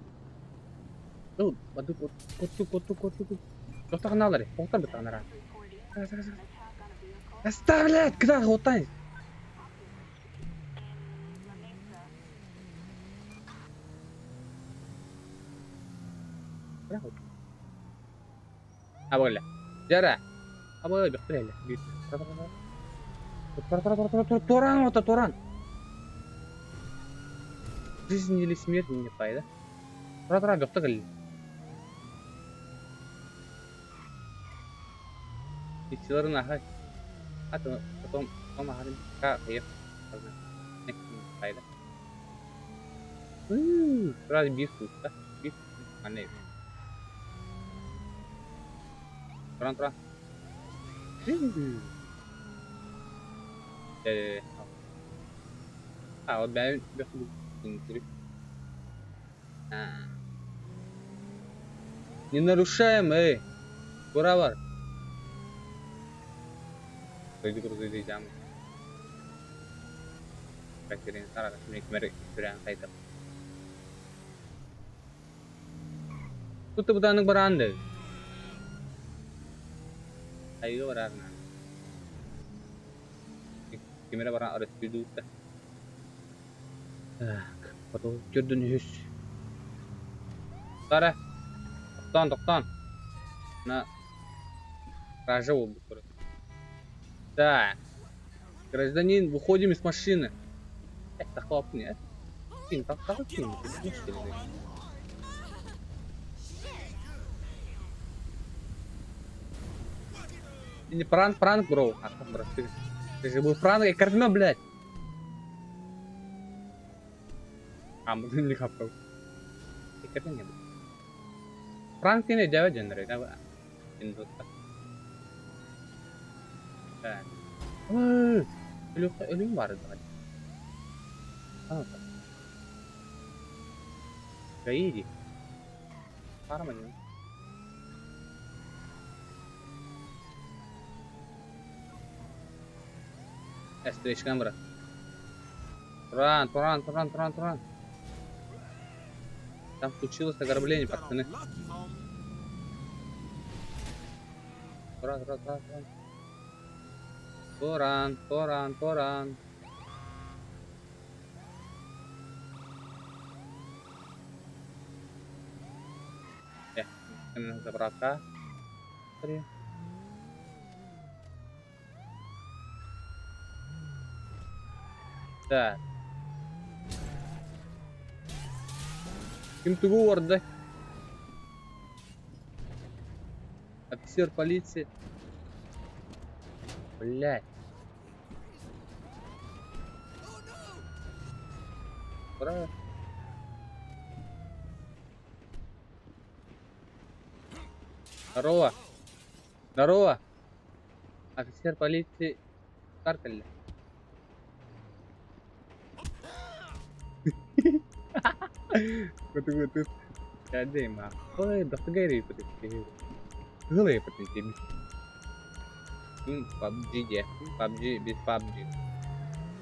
S4: Tuh, waduh kutu. Dokter kenal dari. Dokter betul nara. Оставь, блядь, куда хотай? Apa boleh? Jara. Apa boleh dokter ya? Туран. Жизнь или смерть не файда. Тора доктор гал. Ичларын ахай. Потом ахарын ка я. Файда. Тора бису, да? Бис ане. Тора. Вот ben не нарушаем, Кура бар. Грузи jam. Pikirin salah sebenarnya kemarin kaitan. Tutup tangan beranda. Ayo beranda. Kamera barang harus duduk. Foto jodohnya hus. Tara. Тоқтан. На рожеву букву. Так. Гражданин, выходим из машины. Так хлопни, Фильм, как фильм? Не пранк, бро. Ты же был пранк, я кормил, блядь. Мы не хапал. Я кормил не был. Prank ini Jawa genre apa? Indot. Evet. Ölüm vardı hadi. Tamam. Gayidi. Parma canım. Встречкам брат. Туран. Там случилось ограбление, пацаны. Туран. Заправка. Да. Kim tuvo orada? Офицер полиции. Блядь. Браво. Здорово. Офицер полиции Каркаля. Betul. Ada mah. Oh, dokter gaya repot itu. Gue repot ini. PUBG ya. Biz PUBG.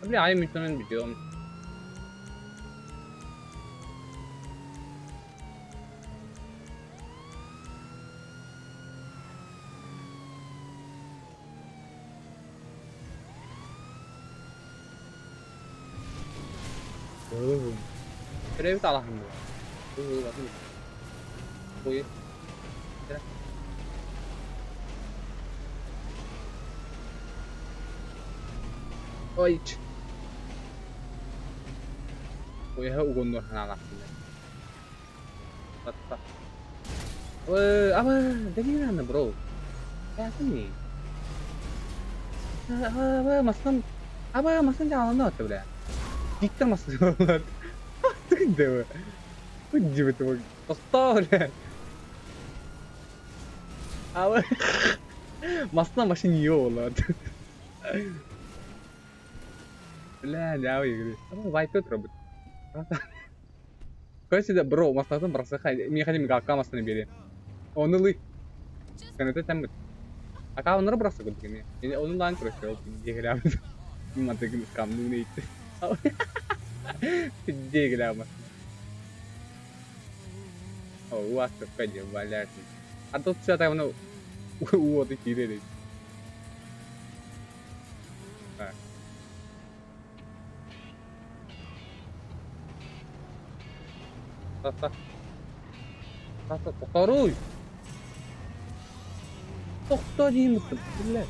S4: Tapi ayam itu kan video. Kira salah nih. Tuh, ya. Kira. Oi. ya ugonor nalak. Tetap. Wah, apa? Dari mana, bro? Kayak sini. Masın canlı atı bile. Diktir masın canlı. Tıkınca mı? Kıncı betul bak. Doktor. Apa? Masına maşın yiyor oğlan. Bля, jauh ya gitu. Apa Viper robot? Kau sih bro, mas tuh merasa kayak ini kan kakak mas nih beda. Onu lu, karena itu tembet. Kakak onu berasa gitu gini. Ini onu lain terus ya, dia kira apa? Mati gini kamu nih itu. Dia kira mas. Oh, wah suka aja balik. Atau siapa yang mau? Tuh kiri deh. Tata. Doktor. Doktor değil misin? Bile.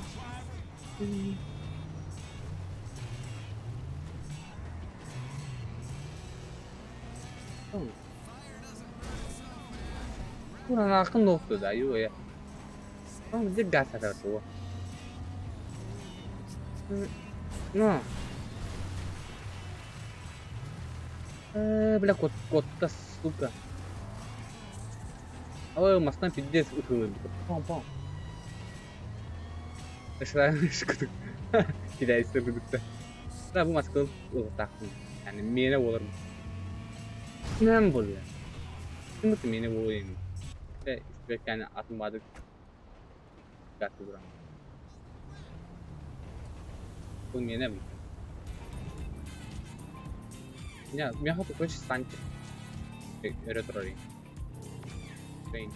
S4: Kurang akın doktor da yuk ya. Kamu dia gas ada tuh. No. Bela kotas suka. Oh, masnya pijat udah. Pom. Terserah sıkıntı. Tidak sıkıntı. Nah, bu masuk takut. Yani mene olur. Ne boleh? Cuma mene boleh. İsterken atmadık. Gatu buram. Bu mene mi? Ya, меня хоть хочешь станьте. Ретрори. Пейнт.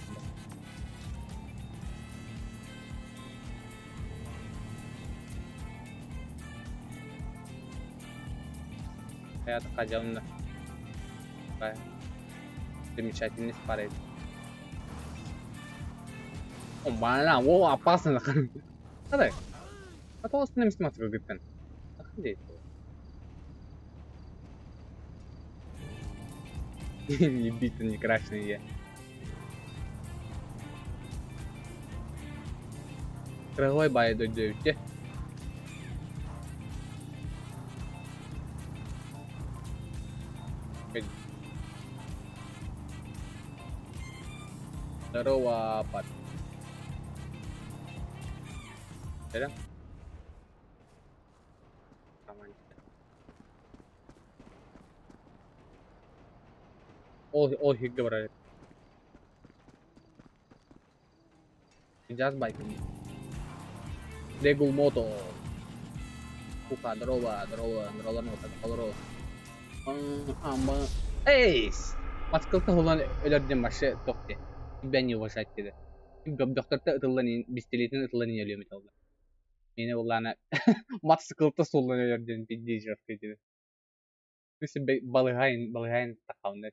S4: Hayat kacaunya. Kayak замечательный спарит. О, mana? Wow, apa sih kan? Ada. Atau aslında mesti masuk ke depan. Akan deh. Не битый, не крашеный я. Крылой бай дойдете. Здорово, пап. O higge var. Just bike. Regul moto. Buka droba nota kaloro. Ama eys. Maskılta olan ölerden başı dokte. Ben yavaşat dedi. Doktorda ıtılan bisteletin ıtılan geliyor metalda. Meni olana maskılta sollan ölerden diyeceğim dedi. Biz balıhayn takavunda.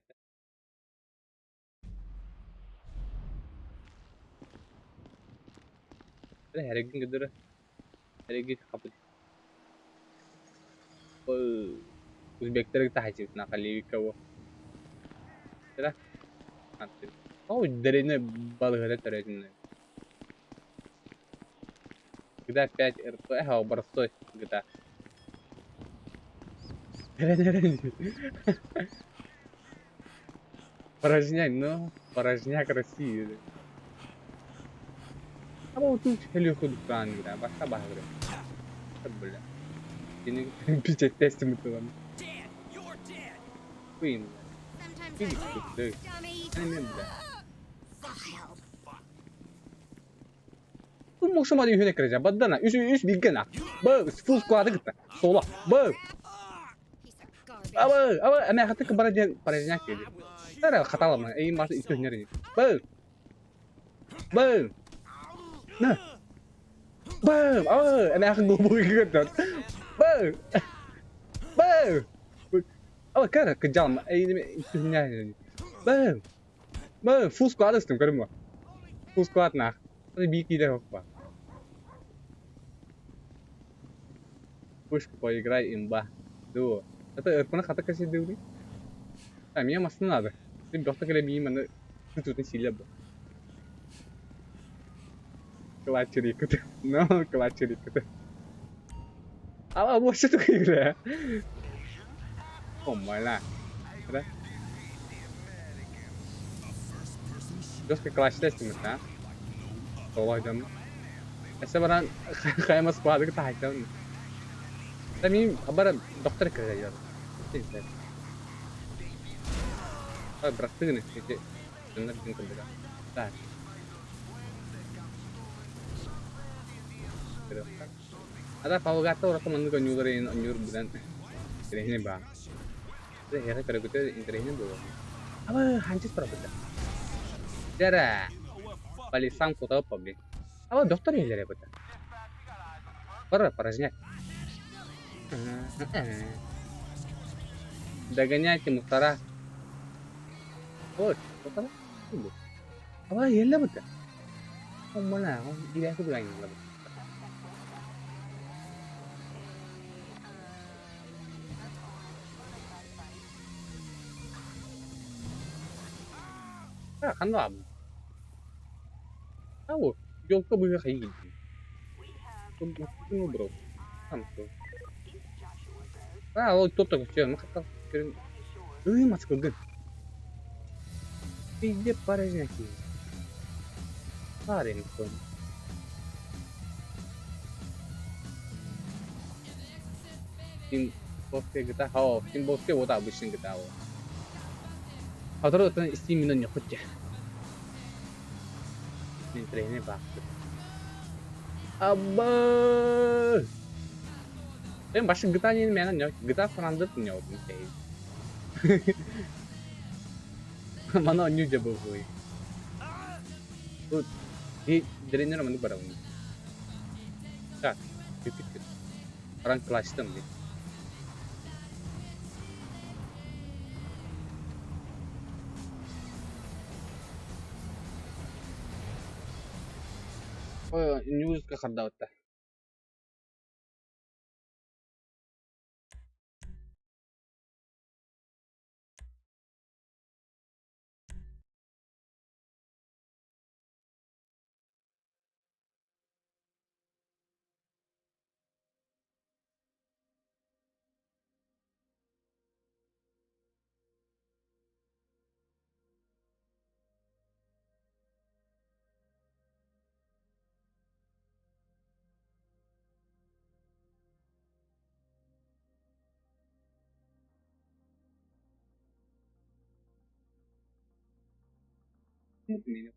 S4: Her gün gidiyor. Her gün kapı. Uzbekler kita hasil nakali kawo. Tara. Nanti. Oh, dari na balıhara tarayın. Kita pet erto ha barstoy kita. Nere. Порожняк, ну, порожняк России. А вот тут хелиоход кран гра, башка багыр. Бля. Сени пичет тестим тулам. Queen.
S6: Sometimes
S4: Пили
S6: I
S4: тут, да.
S6: dummy.
S4: Не бля.
S6: Vile.
S4: Bu moşuma diye hüne kıracağım. Badana, üç bilgen ha. Bu full squad'a gitti. Sola. Bu.
S6: Piece of garbage.
S4: Ama ama hatı порожняк dedi. Tara katalama. Eğim varsa üstü hünerini. Bu. Bu. Ne? Bam! Ana akan gubuk gitu. Bam! Bam! Cara, kejam. Ini itunya. Bam! Bam! Full squad istem görüm. Full squad nah. Tadi biki dah apa. Push поиграй имба. Duo. Это pernah kata kasih dulu. Меня mas надо. Ты просто когда ми mana тут не сильно. Clutcher ikut. No, clutcher ikut. Apa bos itu kira? Oh malah. Ada. Terus ke clutch test mesela. Solah jam. Ese baran kayak mas kuat kita hajar. Tapi kabar dokter kerja ya. Tidak. Ah berat nih. Benar benar kerja. Dah. Ada kau kata orang teman tuh nyur bulan ini bang. Ada hera kalau kita ini dulu. Apa hancur berapa dah? Jara balik sang foto publik. Apa dokter ya jara betul? Parasnya. Dagangnya cuma Muftara. Oh, Muftara? Apa ya lah betul? Oh mana? Oh dia aku bilang lah. Kan lo am. Tahu, jauh ke bawah kayak gini. Tunggu bro, sampai. Ah, lo tutup kecil, maka kirim. Masuk ke gen. Dia parahnya sih. Parah nih tuh. Tim bosnya kita, tim bosnya udah habisin kita. Terus istimewa nyokot ya. Ini trennya bagus. Abah. Yang pasti getahnya ini mana nyok? Getah serandut nyok nih. Mana new jabo boy. Tuh, di trennya mana barang ini? Kak, pipit. Orang kelas tem nih. Oh, news ka kada hoता है Нет, меня.